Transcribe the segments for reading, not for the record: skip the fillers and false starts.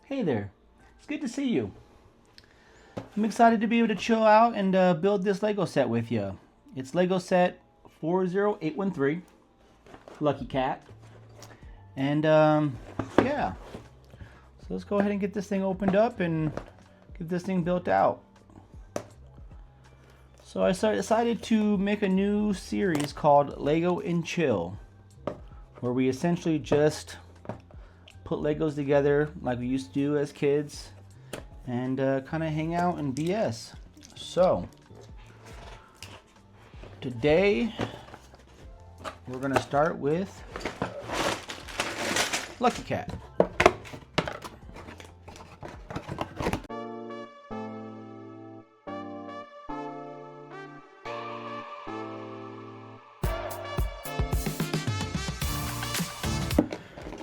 Hey there, it's good to see you. I'm excited to be able to chill out and build this Lego set with you. It's Lego set 40813, Lucky Cat. And yeah, so let's go ahead and get this thing opened up and get this thing built out. So I decided to make a new series called Lego and Chill, where we essentially just put Legos together like we used to do as kids and kind of hang out and BS. So today we're gonna start with Lucky Cat.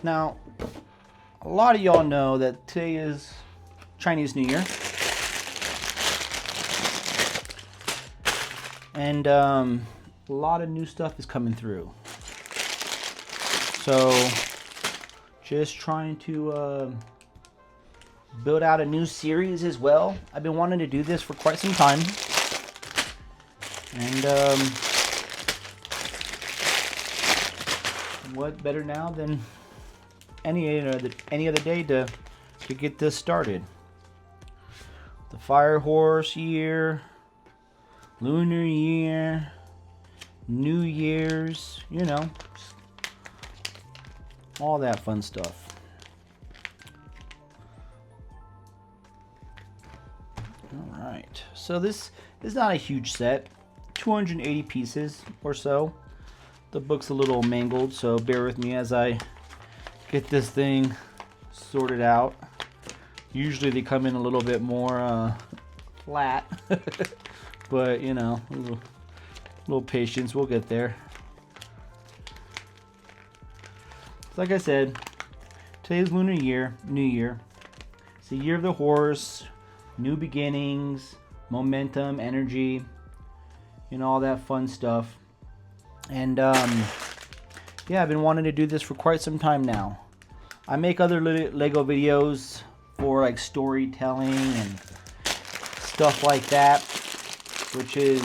Now, a lot of y'all know that today is Chinese New Year. And a lot of new stuff is coming through. So, just trying to build out a new series as well. I've been wanting to do this for quite some time. And what better now than any other day to get this started. The Fire Horse year, Lunar Year, New Year's, you know, all that fun stuff. All right, so this is not a huge set, 280 pieces or so. The book's a little mangled, so bear with me as I get this thing sorted out. Usually they come in a little bit more flat, but you know, a little patience, we'll get there. Like I said, today's Lunar Year, New Year. It's the year of the horse, new beginnings, momentum, energy, you know, all that fun stuff. And yeah, I've been wanting to do this for quite some time now. I make other Lego videos for like storytelling and stuff like that, which is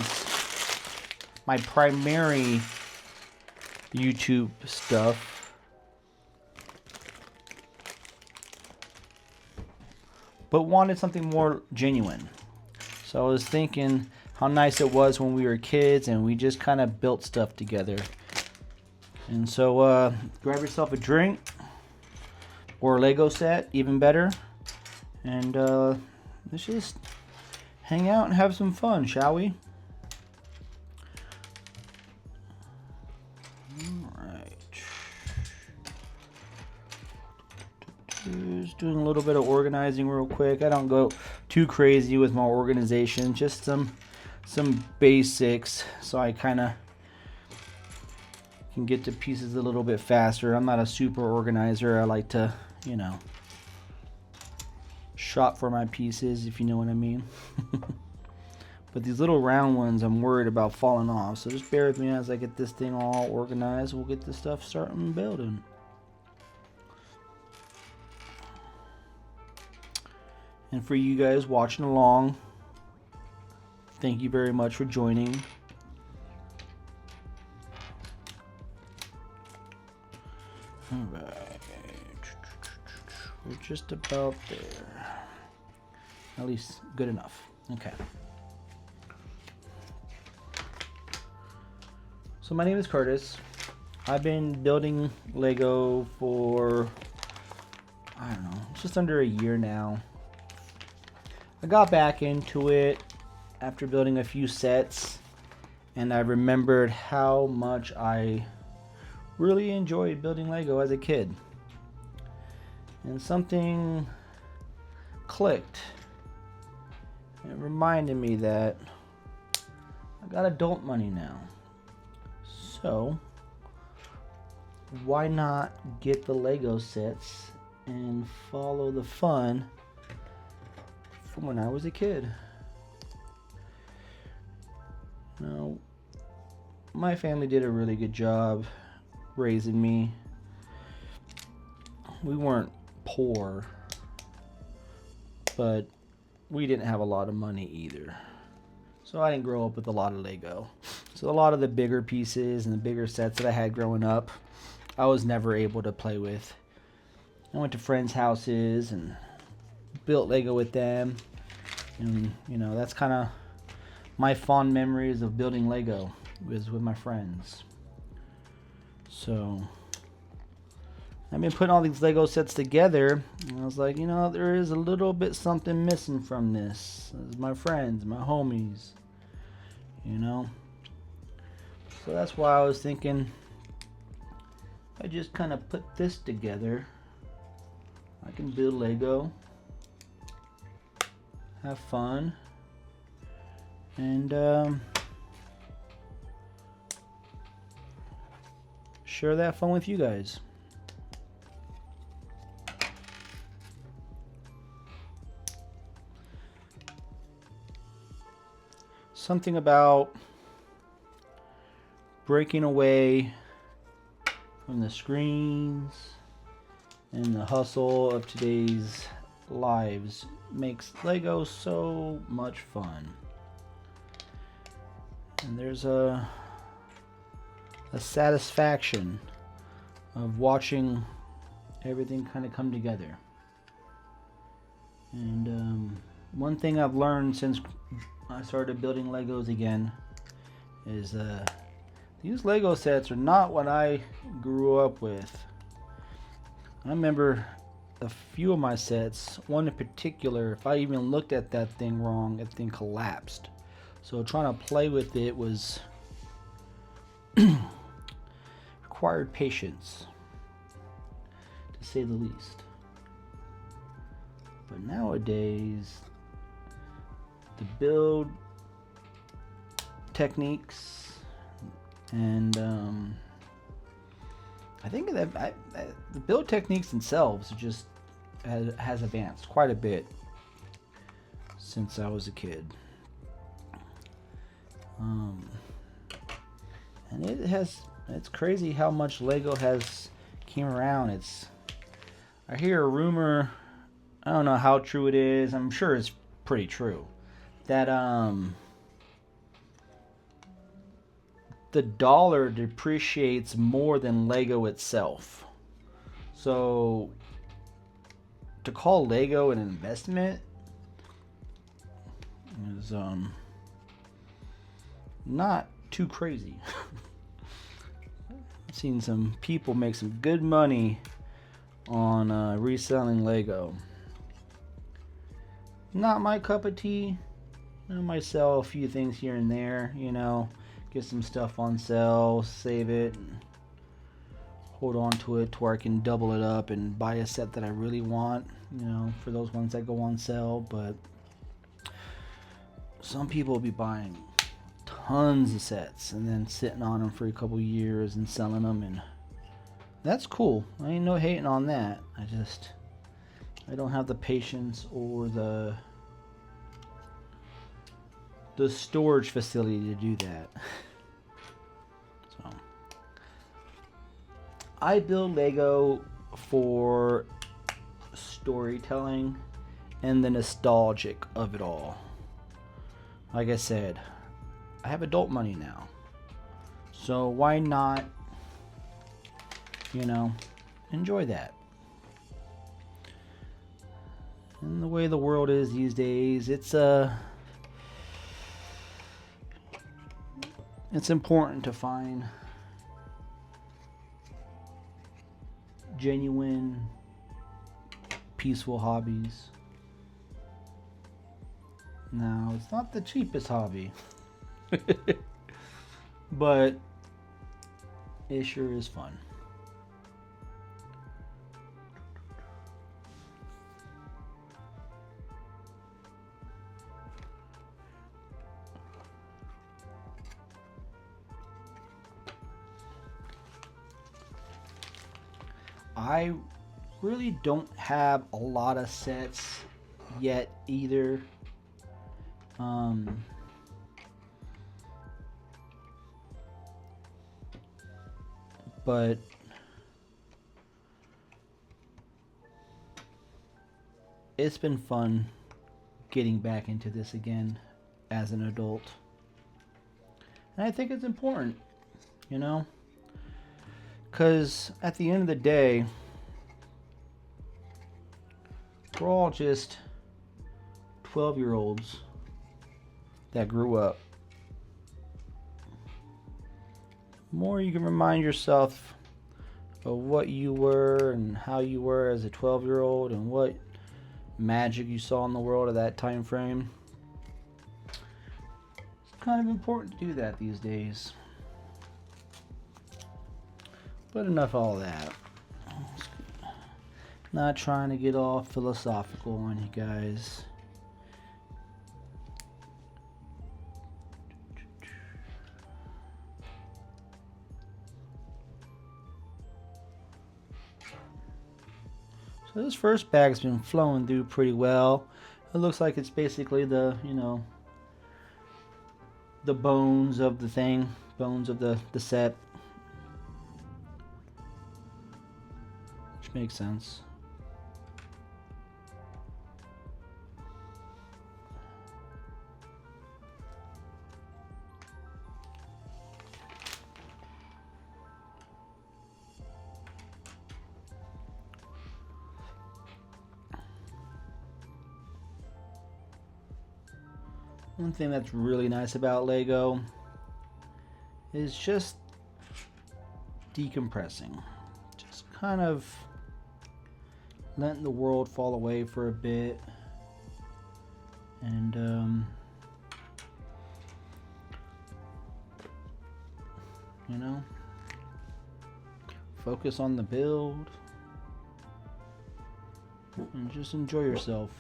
my primary YouTube stuff. But wanted something more genuine. So I was thinking how nice it was when we were kids and we just kind of built stuff together. And so grab yourself a drink or a Lego set, even better. And let's just hang out and have some fun, shall we? Alright. Just doing a little bit of organizing real quick. I don't go too crazy with my organization, just some basics, so I kind of can get to pieces a little bit faster. I'm not a super organizer. I like to, you know, shop for my pieces, if you know what I mean. But these little round ones, I'm worried about falling off. So just bear with me as I get this thing all organized. We'll get this stuff starting building. And for you guys watching along, thank you very much for joining. Alright, we're just about there. At least good enough. Okay. So my name is Curtis. I've been building Lego for, I don't know, just under a year now. I got back into it after building a few sets, and I remembered how much I really enjoyed building Lego as a kid. And something clicked. It reminded me that I got adult money now. So why not get the Lego sets and follow the fun from when I was a kid? Now, my family did a really good job raising me. We weren't poor, but we didn't have a lot of money either. So I didn't grow up with a lot of Lego. So a lot of the bigger pieces and the bigger sets that I had growing up, I was never able to play with. I went to friends' houses and built Lego with them. And, you know, that's kind of my fond memories of building Lego, was with my friends. So I've been putting all these Lego sets together, and I was like, you know, there is a little bit something missing from this. This is my friends, my homies, you know. So that's why I was thinking, I just kind of put this together. I can build Lego, have fun, and share that fun with you guys. Something about breaking away from the screens and the hustle of today's lives makes Lego so much fun. And there's a satisfaction of watching everything kind of come together. And one thing I've learned since I started building Legos again is these Lego sets are not what I grew up with. I remember a few of my sets, one in particular, if I even looked at that thing wrong, that thing collapsed. So trying to play with it was required patience, to say the least. But nowadays, the build techniques and I think that the build techniques themselves just has advanced quite a bit since I was a kid. And it's crazy how much Lego has came around. I hear a rumor, I don't know how true it is, I'm sure it's pretty true, that the dollar depreciates more than Lego itself. So to call Lego an investment is not too crazy. I've seen some people make some good money on reselling Lego. Not my cup of tea. I might sell a few things here and there, you know, get some stuff on sale, save it, and hold on to it to where I can double it up and buy a set that I really want, you know, for those ones that go on sale. But some people will be buying tons of sets and then sitting on them for a couple years and selling them, and that's cool. I ain't no hating on that. I don't have the patience or the storage facility to do that. So I build Lego for storytelling and the nostalgic of it all. Like I said, I have adult money now, so why not, you know, enjoy that. And the way the world is these days, it's important to find genuine, peaceful hobbies. Now, it's not the cheapest hobby, but it sure is fun. I really don't have a lot of sets yet either. But it's been fun getting back into this again as an adult. And I think it's important, you know, because at the end of the day, we're all just 12-year-olds that grew up. The more you can remind yourself of what you were and how you were as a 12-year-old and what magic you saw in the world at that time frame, it's kind of important to do that these days. But enough of all that. Not trying to get all philosophical on you guys. So this first bag's been flowing through pretty well. It looks like it's basically the, you know, the bones of the thing, bones of the set. Which makes sense. One thing that's really nice about Lego is just decompressing. Just kind of letting the world fall away for a bit. And you know, focus on the build and just enjoy yourself.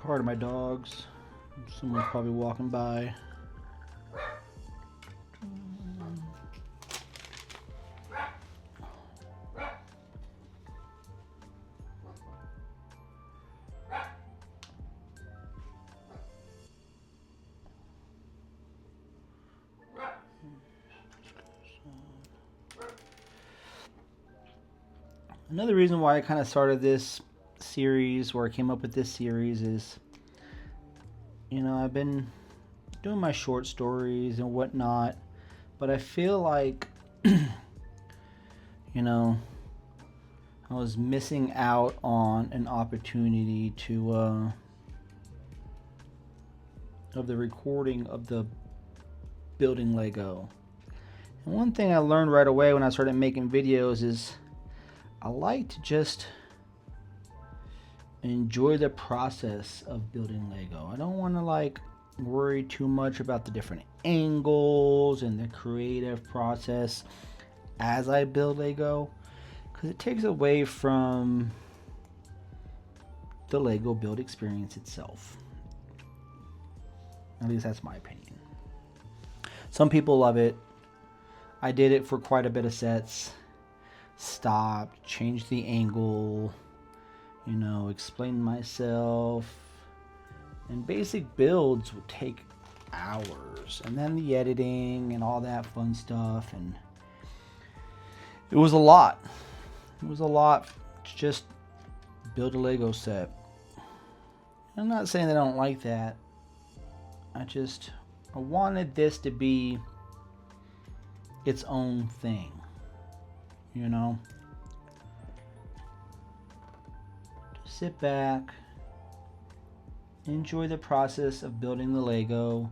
Part of my dogs. Someone's probably walking by. Another reason why I kind of started this series, or I came up with this series, is, you know, I've been doing my short stories and whatnot, but I feel like, you know, I was missing out on an opportunity to, of the recording of the building Lego. And one thing I learned right away when I started making videos is I like to just enjoy the process of building Lego. I don't want to like worry too much about the different angles and the creative process as I build Lego, because it takes away from the Lego build experience itself. At least that's my opinion. Some people love it. I did it for quite a bit of sets. Stopped, changed the angle, you know, explained myself, and basic builds would take hours, and then the editing and all that fun stuff, and it was a lot. It was a lot to just build a Lego set. I'm not saying that I don't like that. I wanted this to be its own thing, you know. Just sit back, enjoy the process of building the Lego,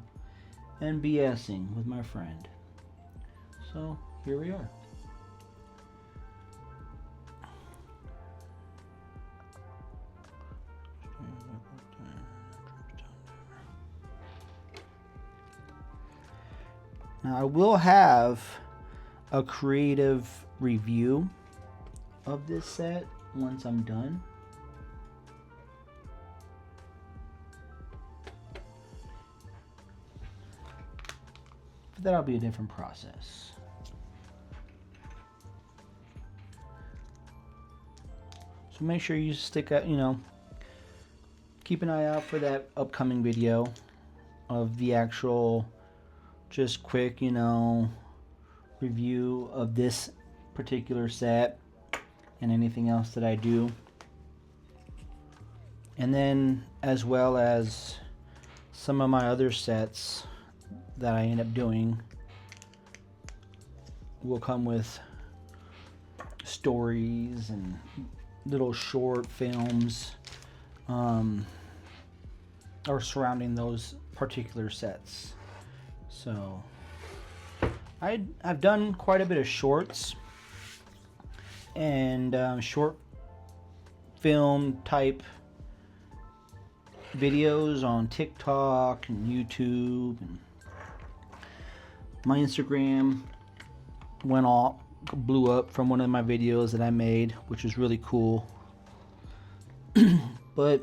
and BSing with my friend. So here we are. Now I will have a creative review of this set once I'm done. But that'll be a different process. So make sure you stick out, you know, keep an eye out for that upcoming video of the actual just quick, you know, review of this particular set. and anything else that I do. And then as well as some of my other sets that I end up doing will come with stories and little short films or surrounding those particular sets. So I've done quite a bit of shorts and short film type videos on TikTok and YouTube, and my Instagram blew up from one of my videos that I made, which was really cool. But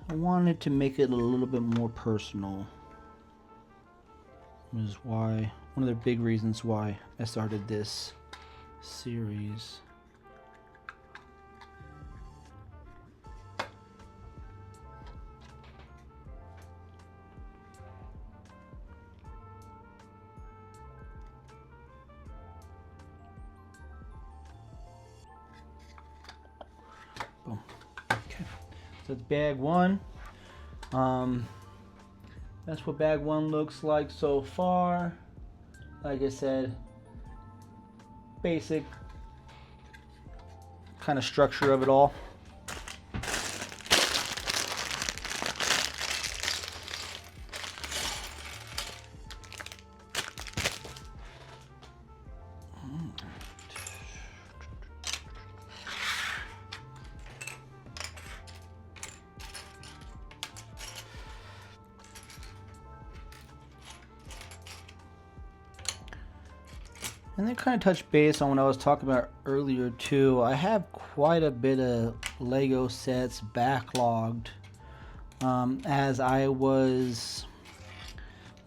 I wanted to make it a little bit more personal. Which is why, one of the big reasons why I started this series. Boom. Okay, so it's bag one. That's what bag one looks like so far. Like I said, basic kind of structure of it all. And then kind of touch base on what I was talking about earlier too. I have quite a bit of Lego sets backlogged, as I was,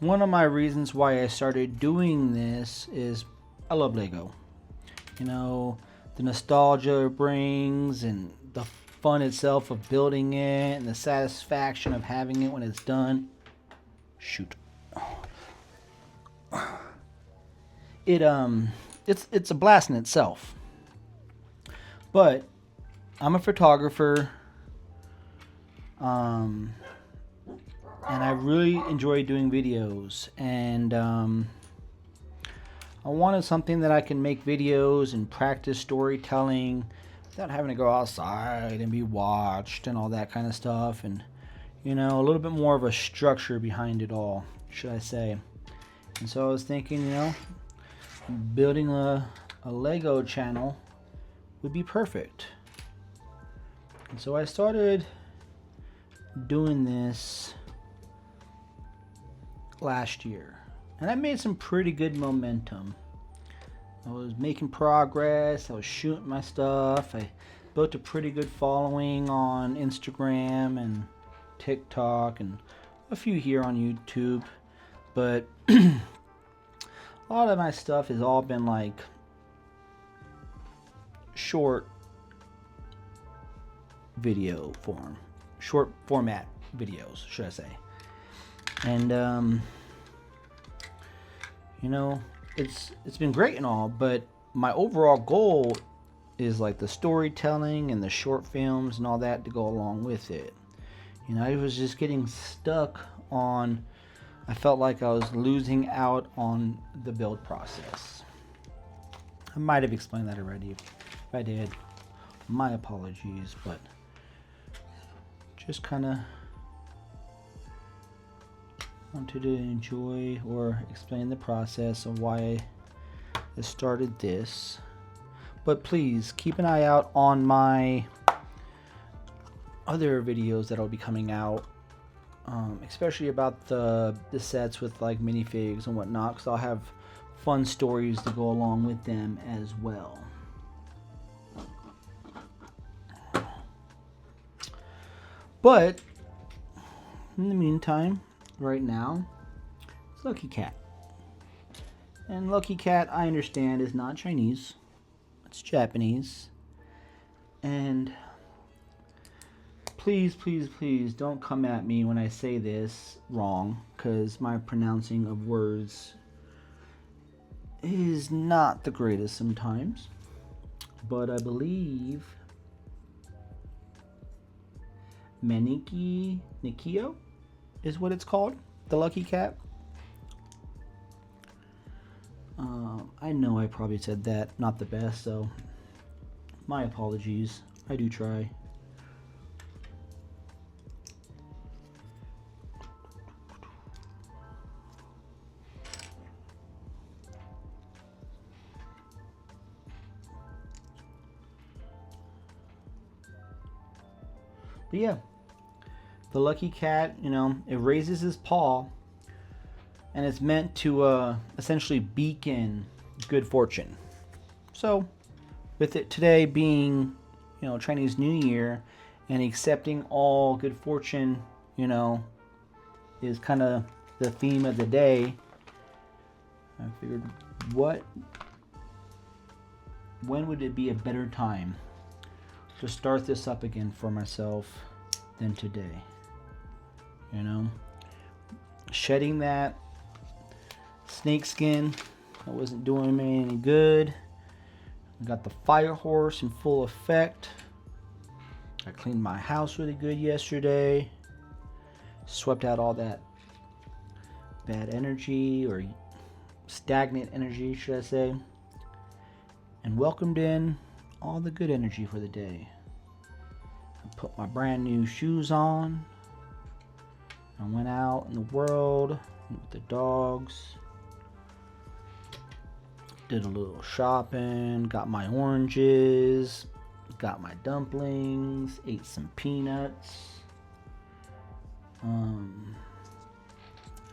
one of my reasons why I started doing this is I love Lego. You know, the nostalgia it brings and the fun itself of building it and the satisfaction of having it when it's done. Shoot. It's a blast in itself. But I'm a photographer, and I really enjoy doing videos, and I wanted something that I can make videos and practice storytelling without having to go outside and be watched and all that kind of stuff, and you know, a little bit more of a structure behind it all, should I say. And so I was thinking, you know, building a Lego channel would be perfect. And so I started doing this last year, and I made some pretty good momentum. I was making progress, I was shooting my stuff, I built a pretty good following on Instagram and TikTok and a few here on YouTube, but a lot of my stuff has all been like short video form, short format videos, should I say. And you know, it's been great and all, but my overall goal is like the storytelling and the short films and all that to go along with it. You know, I was just getting stuck on, I felt like I was losing out on the build process. I might have explained that already. If I did, my apologies, but just kind of wanted to enjoy or explain the process of why I started this. But please keep an eye out on my other videos that'll be coming out, especially about the sets with like minifigs and whatnot, because I'll have fun stories to go along with them as well. But in the meantime, right now, it's Lucky Cat. And Lucky Cat, I understand, is not Chinese. It's Japanese. And please, please, please don't come at me when I say this wrong, because my pronouncing of words is not the greatest sometimes. but I believe Nikio is what it's called, the lucky cat. I know I probably said that not the best, so my apologies. I do try. But yeah, the lucky cat, you know, it raises his paw and it's meant to essentially beacon good fortune. So, with it today being, you know, Chinese New Year and accepting all good fortune, you know, is kind of the theme of the day. I figured, when would it be a better time to start this up again for myself than today? You know, shedding that snake skin that wasn't doing me any good. I got the fire horse in full effect. I cleaned my house really good yesterday. Swept out all that bad energy, or stagnant energy, should I say, and welcomed in all the good energy for the day. I put my brand new shoes on. I went out in the world with the dogs. Did a little shopping, got my oranges, got my dumplings, ate some peanuts,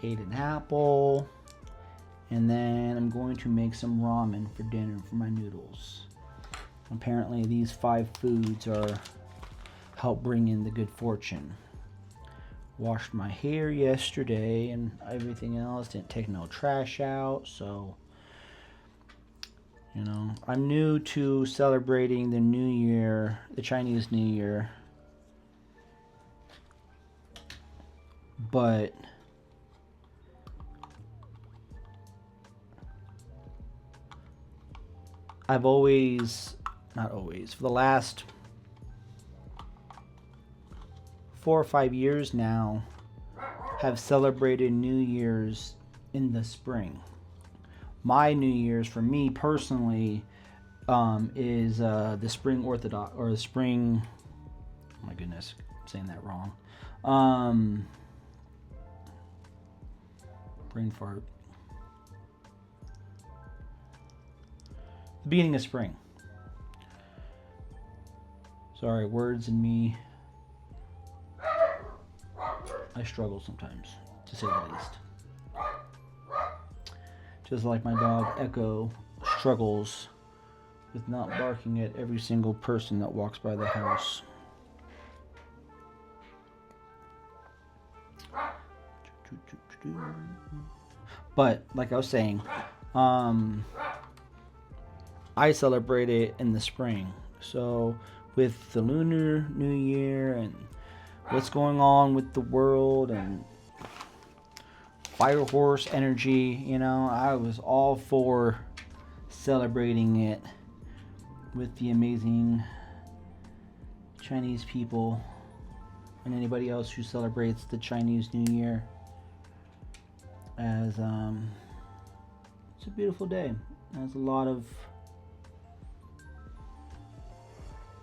ate an apple, and then I'm going to make some ramen for dinner for my noodles. Apparently these 5 foods are help bring in the good fortune. Washed my hair yesterday and everything else, didn't take no trash out, so you know, I'm new to celebrating the New Year, the Chinese New Year, but I've always, not always, for the last 4 or 5 years now, have celebrated New Year's in the spring. My New Year's, for me personally, is the spring Orthodox, or the spring, oh my goodness, I'm saying that wrong. Brain fart. The beginning of spring. Sorry, words and me, I struggle sometimes, to say the least. Just like my dog Echo struggles with not barking at every single person that walks by the house. But like I was saying, I celebrate it in the spring. So with the Lunar New Year and what's going on with the world and fire horse energy, you know, I was all for celebrating it with the amazing Chinese people and anybody else who celebrates the Chinese New Year, as it's a beautiful day. There's a lot of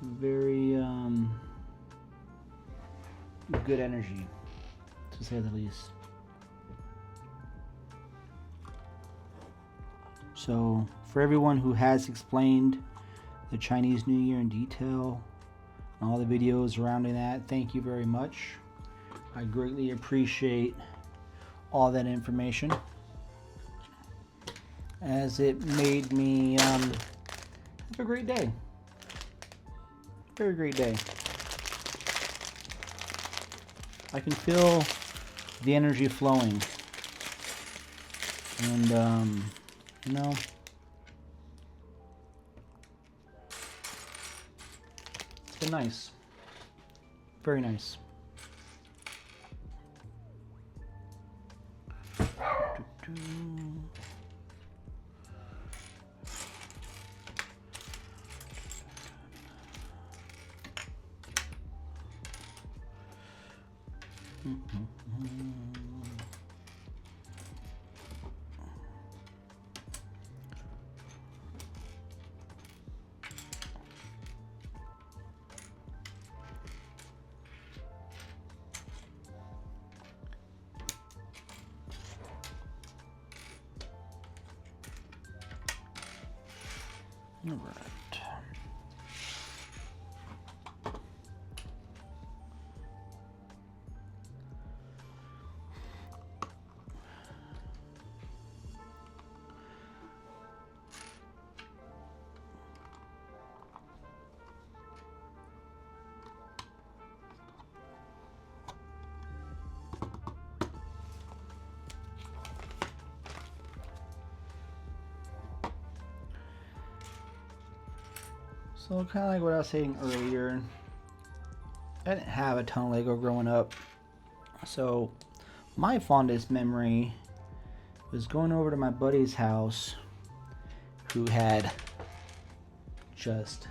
very good energy, to say the least. So for everyone who has explained the Chinese New Year in detail and all the videos surrounding that, thank you very much. I greatly appreciate all that information, as it made me have a great day. Very great day. I can feel the energy flowing, and you know, it's been nice. Very nice. All right. So kind of like what I was saying earlier, I didn't have a ton of Lego growing up. So my fondest memory was going over to my buddy's house who had just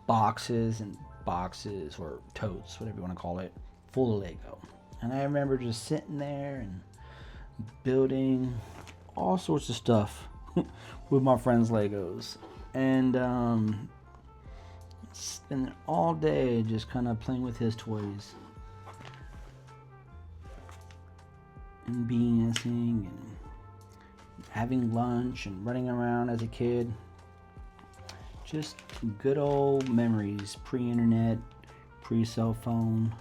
boxes and boxes, or totes, whatever you want to call it, full of Lego. And I remember just sitting there and building all sorts of stuff with my friends' Legos. And spending all day just kind of playing with his toys and BSing and having lunch and running around as a kid. Just good old memories, pre-internet, pre-cell phone.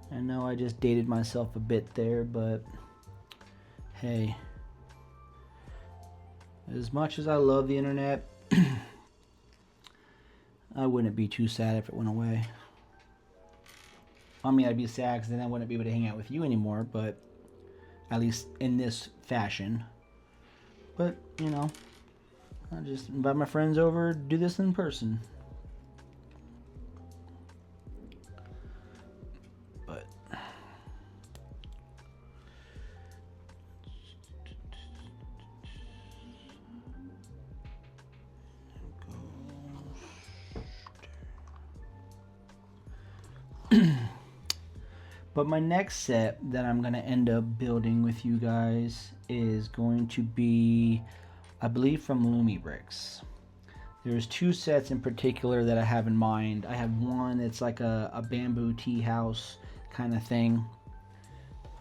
I know I just dated myself a bit there, but hey, as much as I love the internet, I wouldn't be too sad if it went away. I mean, I'd be sad because then I wouldn't be able to hang out with you anymore, but at least in this fashion. But, you know, I just invite my friends over, do this in person. But But my next set that I'm going to end up building with you guys is going to be, I believe, from Lumi Bricks. There's two sets in particular that I have in mind. I have one that's like a bamboo tea house kind of thing.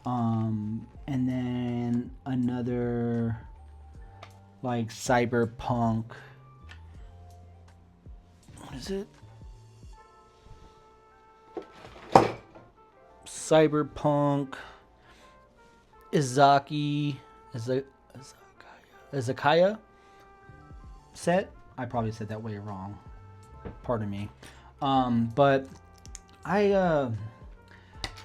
And then another like cyberpunk. What is it? Cyberpunk Izakaya set. I probably said that way wrong. Pardon me. But I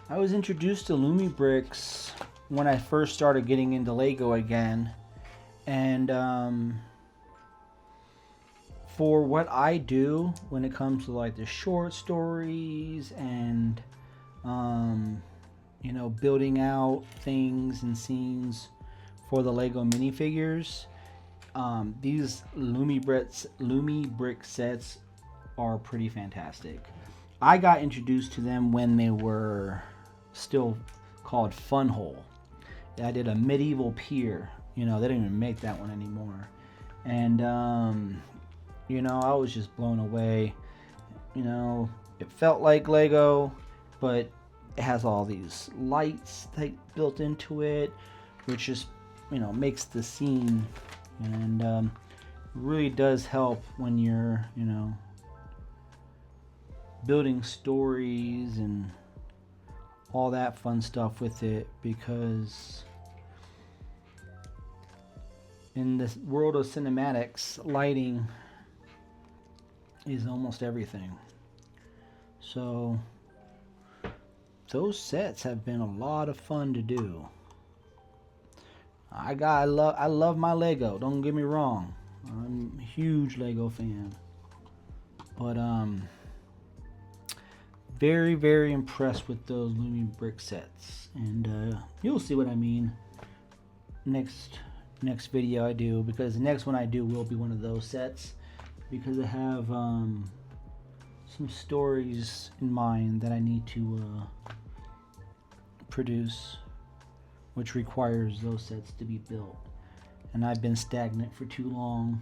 was introduced to Lumi Bricks when I first started getting into Lego again, and for what I do when it comes to like the short stories and you know, building out things and scenes for the Lego minifigures, these Lumi Brick sets are pretty fantastic. I got introduced to them when they were still called Fun Hole. I did a medieval pier. You know, they don't even make that one anymore. And you know, I was just blown away. You know, it felt like Lego, but it has all these lights built into it, which just, you know, makes the scene, and really does help when you're, you know, building stories and all that fun stuff with it, because in this world of cinematics, lighting is almost everything. So those sets have been a lot of fun to do. I love my Lego, don't get me wrong. I'm a huge Lego fan. But very, very impressed with those Lumi Brick sets. And you'll see what I mean next video I do, because the next one I do will be one of those sets. because I have some stories in mind that I need to produce, which requires those sets to be built. And I've been stagnant for too long.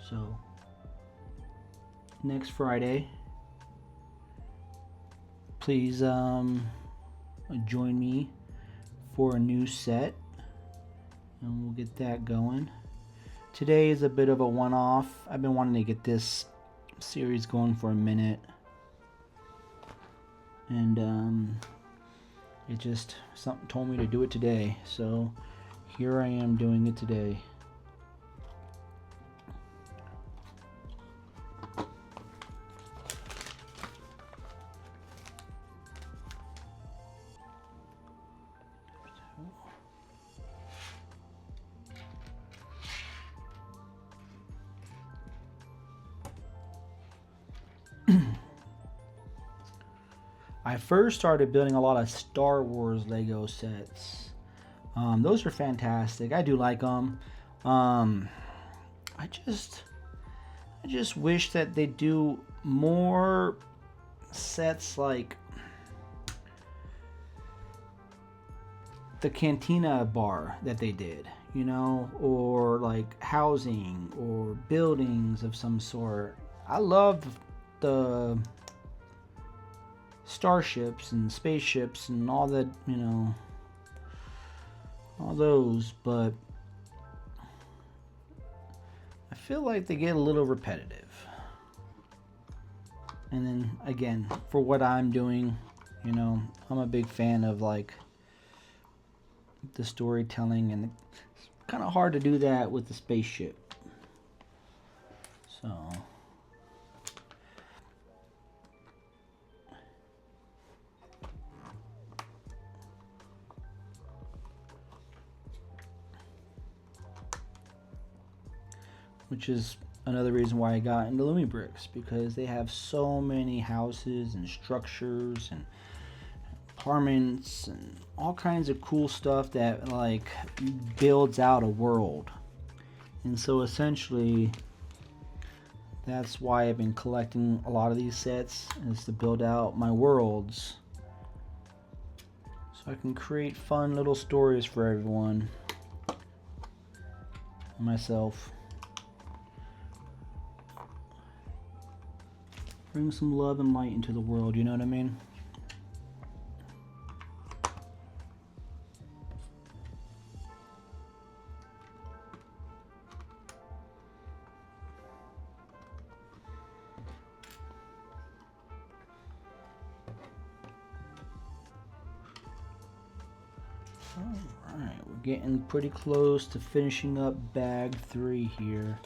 So next Friday, please join me for a new set, and we'll get that going. Today is a bit of a one-off. I've been wanting to get this series going for a minute, and it just, something told me to do it today, so here I am doing it today. I first started building a lot of Star Wars Lego sets. Those are fantastic. I do like them. I just wish that they do more sets like the Cantina bar that they did, you know, or like housing or buildings of some sort. I love the starships and spaceships and all that, you know, all those, but I feel like they get a little repetitive. And then again, for what I'm doing, you know, I'm a big fan of like the storytelling, and it's kind of hard to do that with the spaceship. So which is another reason why I got into Lumi Bricks, because they have so many houses and structures and apartments and all kinds of cool stuff that like builds out a world. And so essentially that's why I've been collecting a lot of these sets, is to build out my worlds so I can create fun little stories for everyone and myself. Bring some love and light into the world, you know what I mean? Alright, we're getting pretty close to finishing up bag 3 here.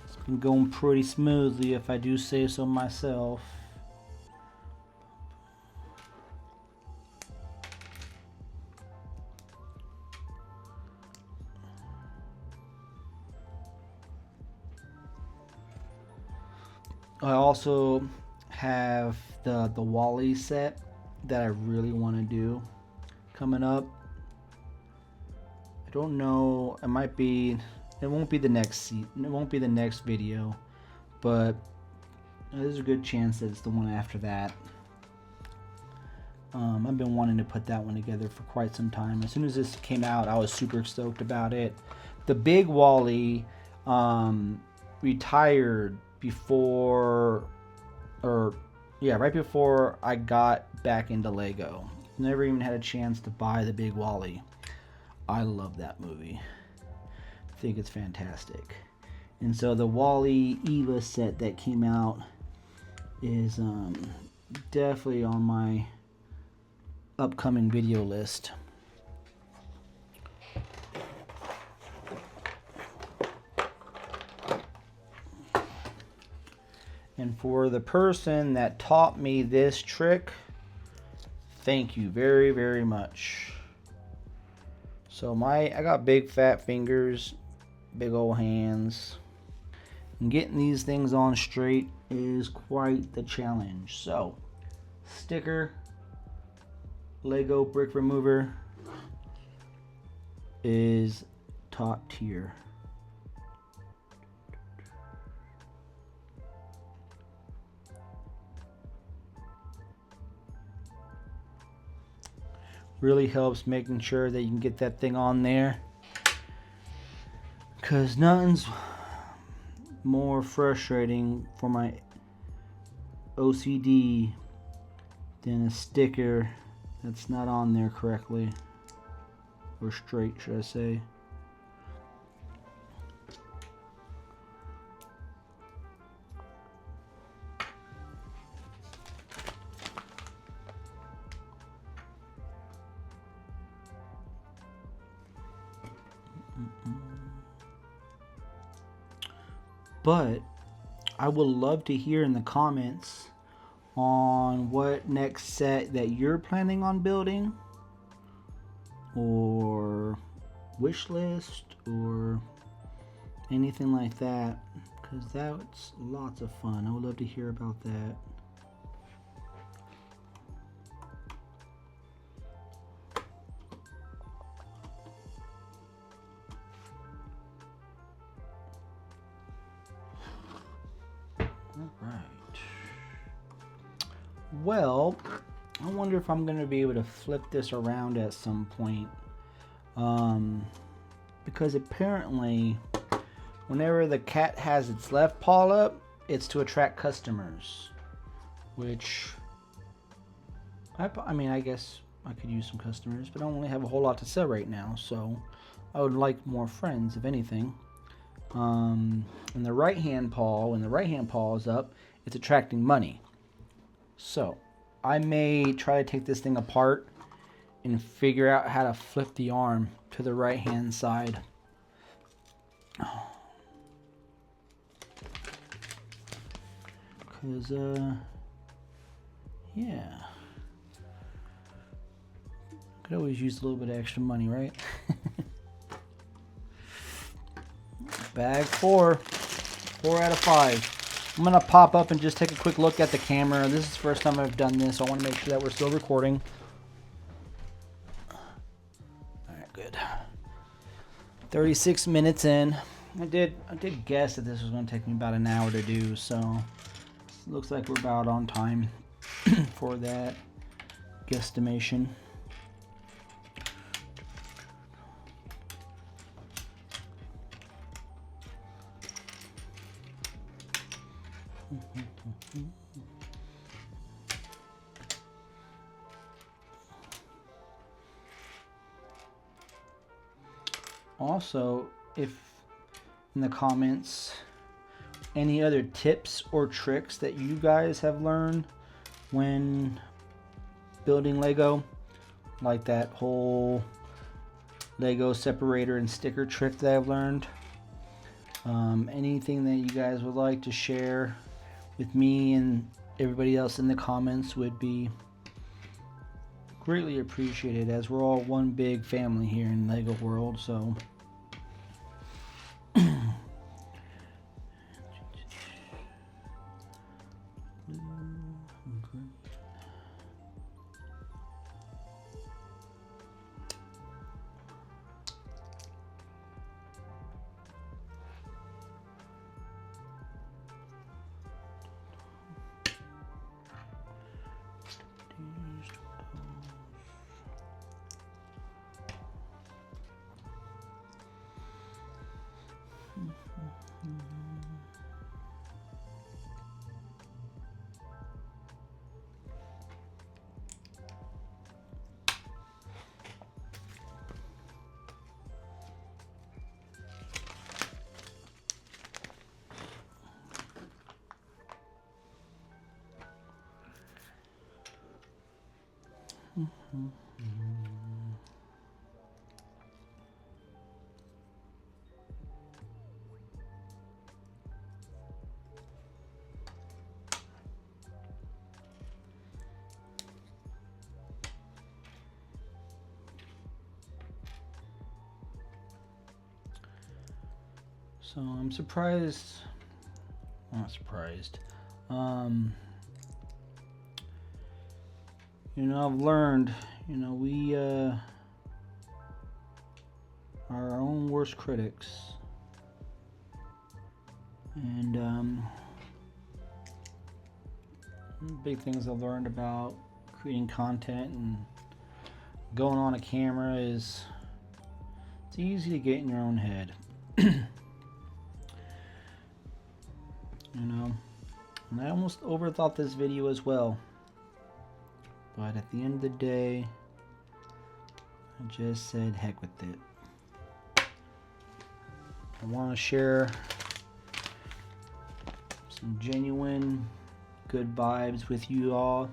It's been going pretty smoothly, if I do say so myself. I also have the Wall-E set that I really want to do coming up. I don't know, it won't be the next video, but there's a good chance that it's the one after that. I've been wanting to put that one together for quite some time. As soon as this came out, I was super stoked about it. The big Wall-E retired right before I got back into Lego. Never even had a chance to buy the big Wall-E. I love that movie. I think it's fantastic. And so the Wall-E Eva set that came out is definitely on my upcoming video list. And for the person that taught me this trick, thank you very, very much. So I got big fat fingers, big old hands, and getting these things on straight is quite the challenge. So sticker, Lego brick remover is top tier. really helps making sure that you can get that thing on there, because nothing's more frustrating for my OCD than a sticker that's not on there correctly, or straight, should I say. But I would love to hear in the comments on what next set that you're planning on building, or wish list, or anything like that, because that's lots of fun. I would love to hear about that. Alright. Well, I wonder if I'm going to be able to flip this around at some point. Because apparently, whenever the cat has its left paw up, it's to attract customers. Which, I mean, I guess I could use some customers, but I don't really have a whole lot to sell right now. So, I would like more friends, if anything. And the right hand paw, when the right hand paw is up, it's attracting money. So I may try to take this thing apart and figure out how to flip the arm to the right hand side. Because yeah, could always use a little bit of extra money, right? Bag 4 out of 5. I'm gonna pop up and just take a quick look at the camera. This is the first time I've done this, so I want to make sure that we're still recording. Alright, good. 36 minutes in. I did guess that this was gonna take me about an hour to do, so it looks like we're about on time for that guesstimation. Also, if in the comments any other tips or tricks that you guys have learned when building Lego, like that whole Lego separator and sticker trick that I've learned, anything that you guys would like to share with me and everybody else in the comments would be greatly appreciated, as we're all one big family here in Lego World. So I'm surprised, not surprised, I've learned, we are our own worst critics, and big things I've learned about creating content and going on a camera it's easy to get in your own head. You know, and I almost overthought this video as well, but at the end of the day I just said heck with it. I want to share some genuine good vibes with you all,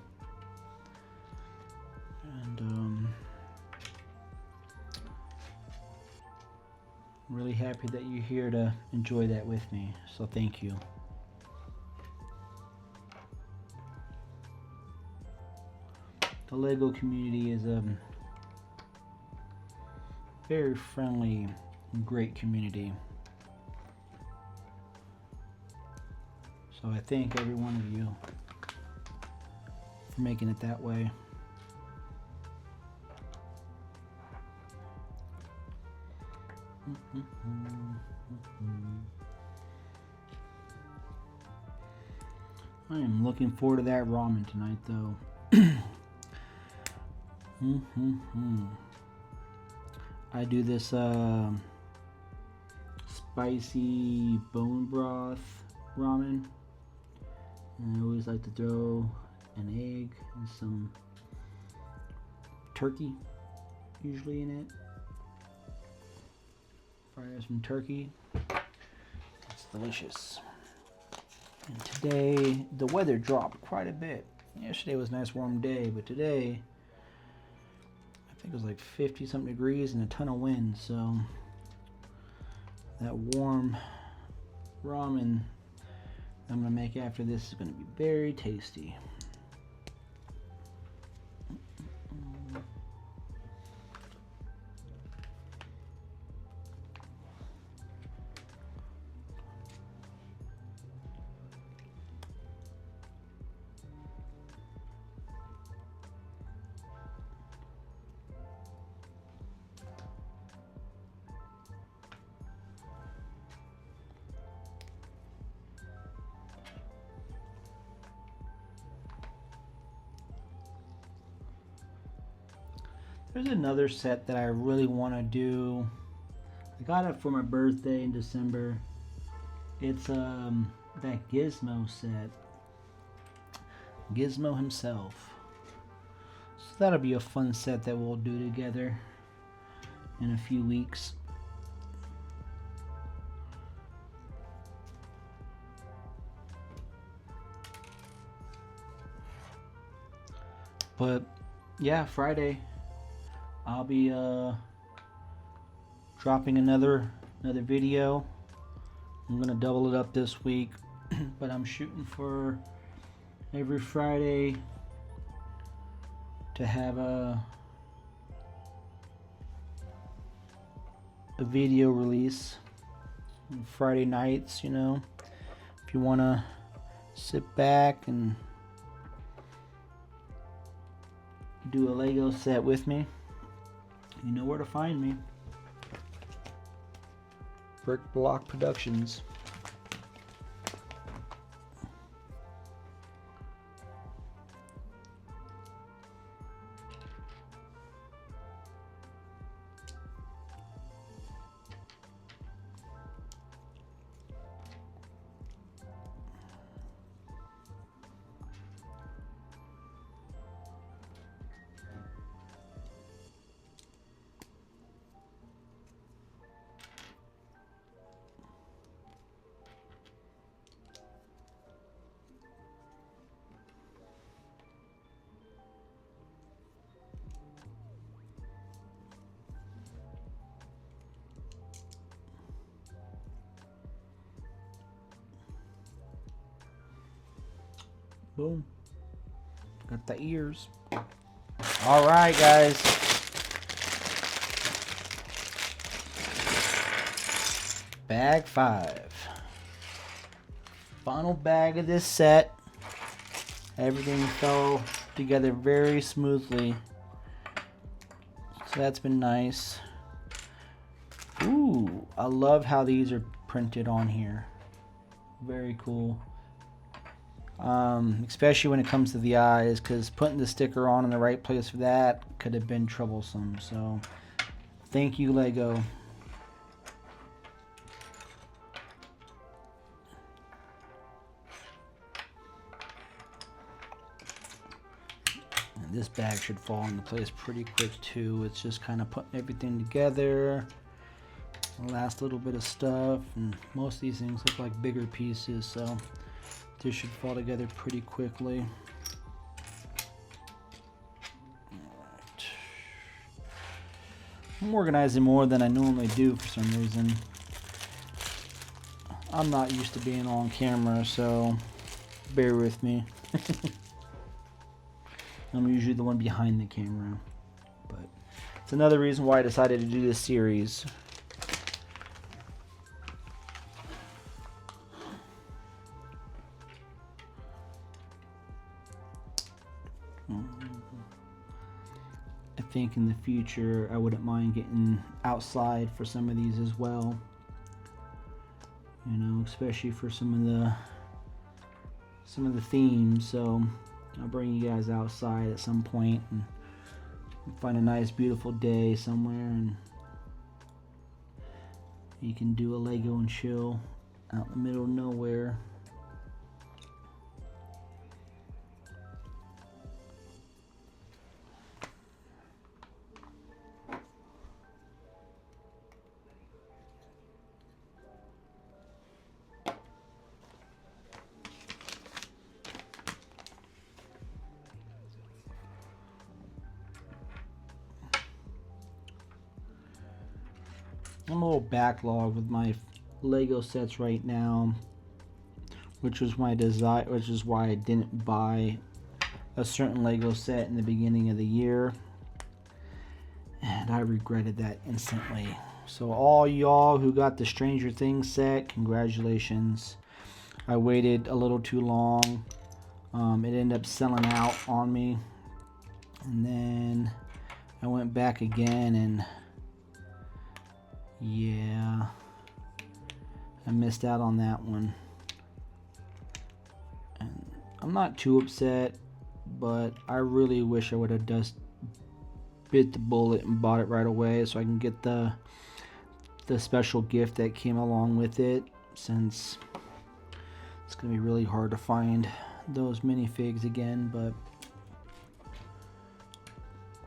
and I'm really happy that you're here to enjoy that with me, so thank you. The Lego community is a very friendly, great community. So I thank every one of you for making it that way. I am looking forward to that ramen tonight, though. I do this spicy bone broth ramen, and I always like to throw an egg and some turkey usually in it. Fry some turkey. It's delicious. And today the weather dropped quite a bit. Yesterday was a nice warm day, but today I think it was like 50 something degrees and a ton of wind, so that warm ramen I'm gonna make after this is gonna be very tasty. There's another set that I really want to do. I got it for my birthday in December. It's that Gizmo set. Gizmo himself. So that'll be a fun set that we'll do together in a few weeks. But yeah, Friday I'll be dropping another video. I'm gonna double it up this week, but I'm shooting for every Friday to have a video release on Friday nights. You know, if you wanna sit back and do a Lego set with me, you know where to find me. Brick Block Productions. Boom. Got the ears. All right, guys. Bag 5. Final bag of this set. Everything fell together very smoothly, so that's been nice. Ooh, I love how these are printed on here. Very cool. especially when it comes to the eyes, because putting the sticker on in the right place for that could have been troublesome. So thank you, Lego. And this bag should fall into place pretty quick too. It's just kind of putting everything together. The last little bit of stuff, and most of these things look like bigger pieces, so this should fall together pretty quickly. Alright. I'm organizing more than I normally do for some reason. I'm not used to being on camera, so bear with me. I'm usually the one behind the camera, but it's another reason why I decided to do this series. I think in the future I wouldn't mind getting outside for some of these as well. You know, especially for some of the themes. So I'll bring you guys outside at some point and find a nice beautiful day somewhere, and you can do a Lego and chill out in the middle of nowhere. I'm a little backlogged with my Lego sets right now, which was my desire, which is why I didn't buy a certain Lego set in the beginning of the year, and I regretted that instantly. So all y'all who got the Stranger Things set, congratulations. I waited a little too long. It ended up selling out on me, and then I went back again, and yeah, I missed out on that one. And I'm not too upset, but I really wish I would have just bit the bullet and bought it right away so I can get the special gift that came along with it, since it's gonna be really hard to find those minifigs again. But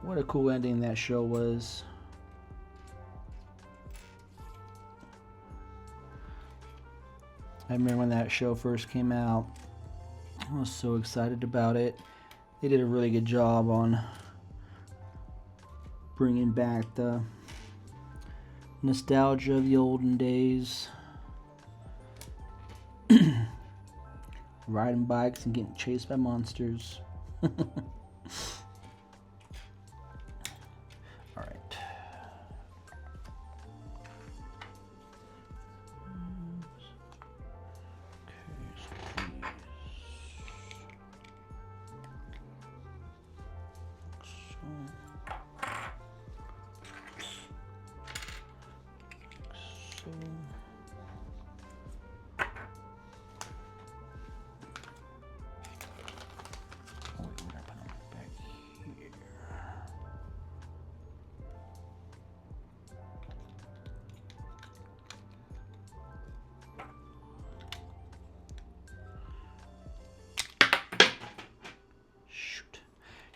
what a cool ending that show was. I remember when that show first came out, I was so excited about it. They did a really good job on bringing back the nostalgia of the olden days. Riding bikes and getting chased by monsters. Alright.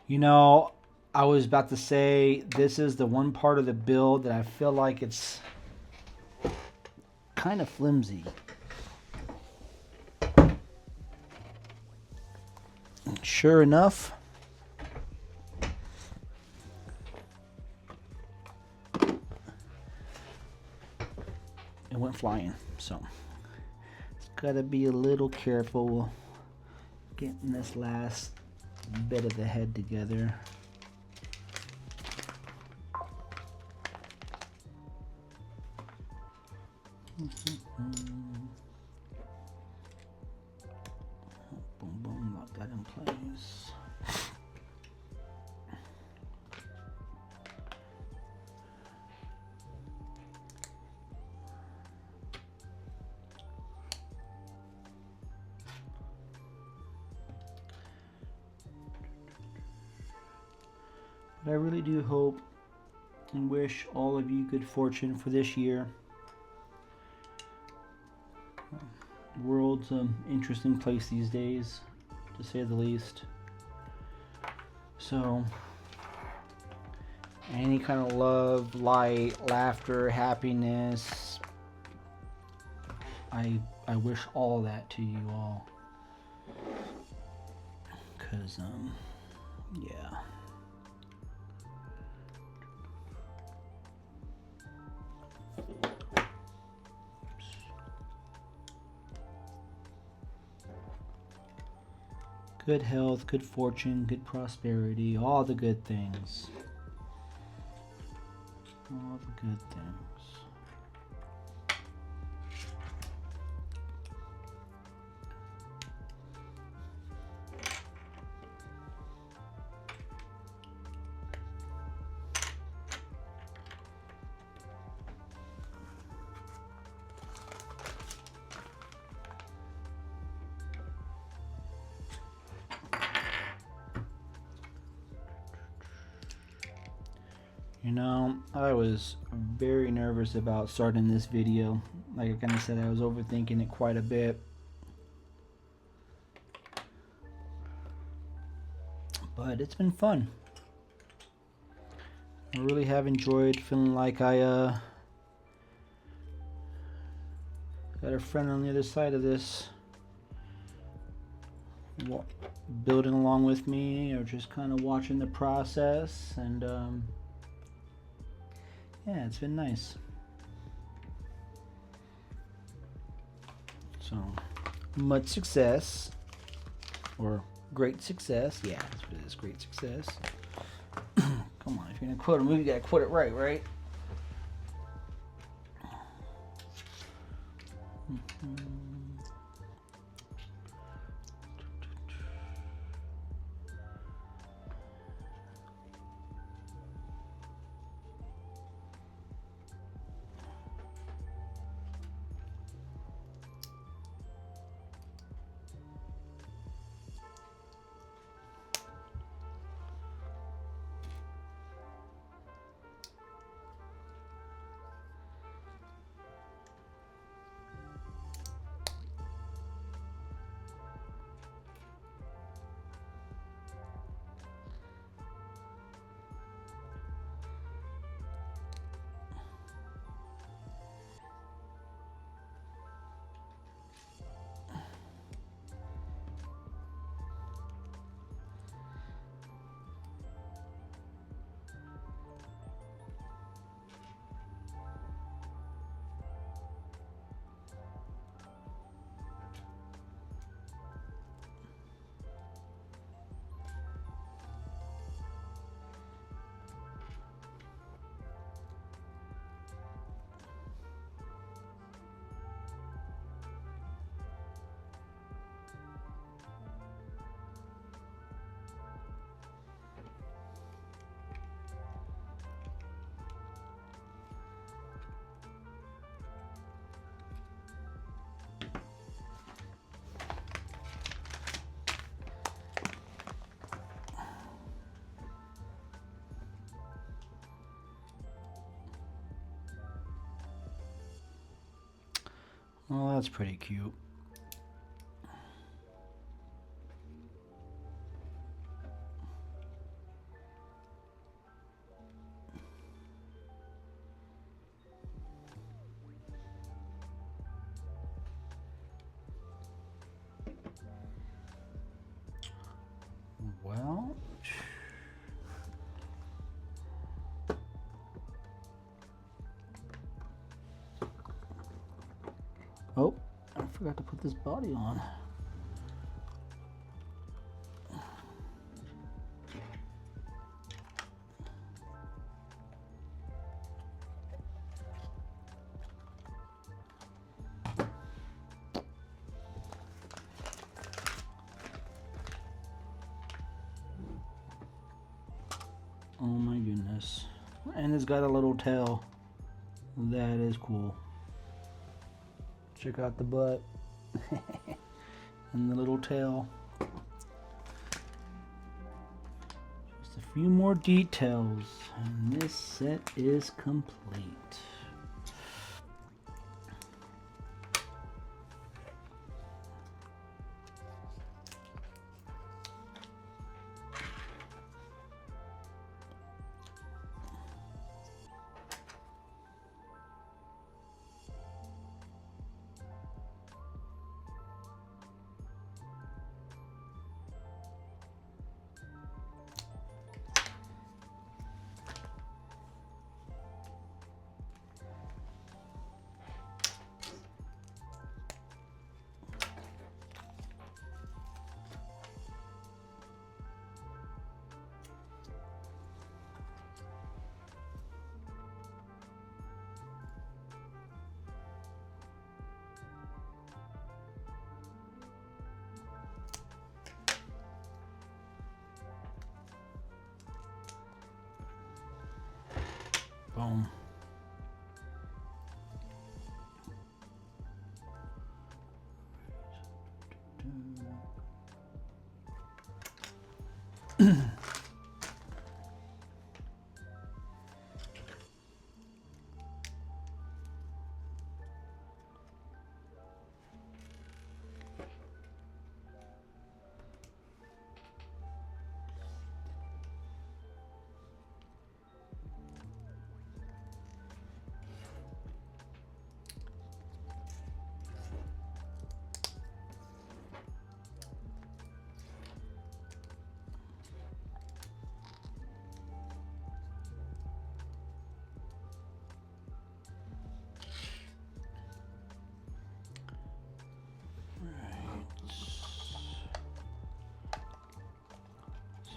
You know, I was about to say this is the one part of the build that I feel like it's kind of flimsy. And sure enough, it went flying. So it's gotta be a little careful getting this last bit of the head together. Boom, boom, lock that in place. But I really do hope and wish all of you good fortune for this year. The world's an interesting place these days, to say the least. So, any kind of love, light, laughter, happiness, I wish all that to you all. 'Cause, yeah. Good health, good fortune, good prosperity, all the good things. All the good things. You know, I was very nervous about starting this video. Like I kind of said, I was overthinking it quite a bit. But it's been fun. I really have enjoyed feeling like I got a friend on the other side of this, building along with me, or just kind of watching the process. And yeah, it's been nice. So, much success, or great success. Yeah, that's what it is, great success. Come on, if you're gonna quote a movie, you gotta quote it right, right? Well, that's pretty cute. Well, oh, I forgot to put this body on. Oh my goodness. And it's got a little tail. That is cool. Check out the butt. And the little tail. Just a few more details, and this set is complete. Boom.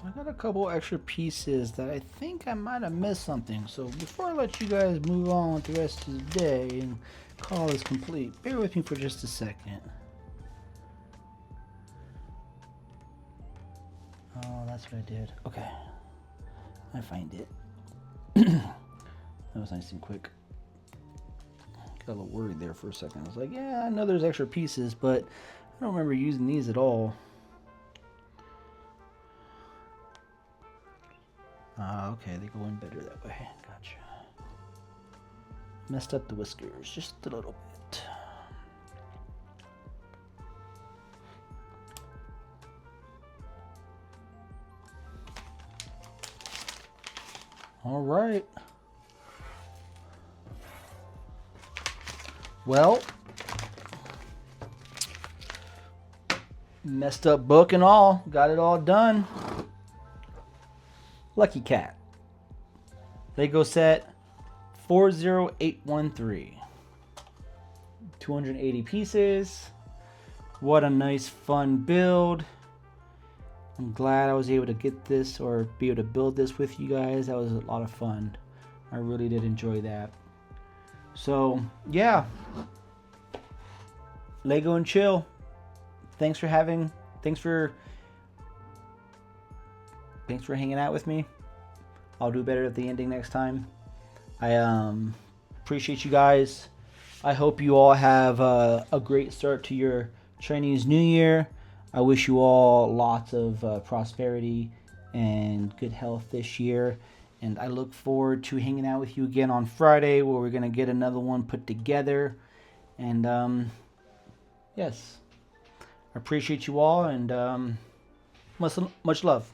I got a couple extra pieces that I think I might have missed something. So before I let you guys move on with the rest of the day and call this complete, bear with me for just a second. Oh, that's what I did. Okay. I find it. That was nice and quick. Got a little worried there for a second. I was like, yeah, I know there's extra pieces, but I don't remember using these at all. Okay, they go in better that way. Gotcha. Messed up the whiskers just a little bit. All right. Well, messed up book and all, got it all done. Lucky Cat. Lego set 40813. 280 pieces. What a nice fun build. I'm glad I was able to get this or be able to build this with you guys. That was a lot of fun. I really did enjoy that. So, yeah. Lego and chill. Thanks for hanging out with me. I'll do better at the ending next time. I appreciate you guys. I hope you all have a great start to your Chinese New Year. I wish you all lots of prosperity and good health this year. And I look forward to hanging out with you again on Friday, where we're going to get another one put together. And yes, I appreciate you all, and much love.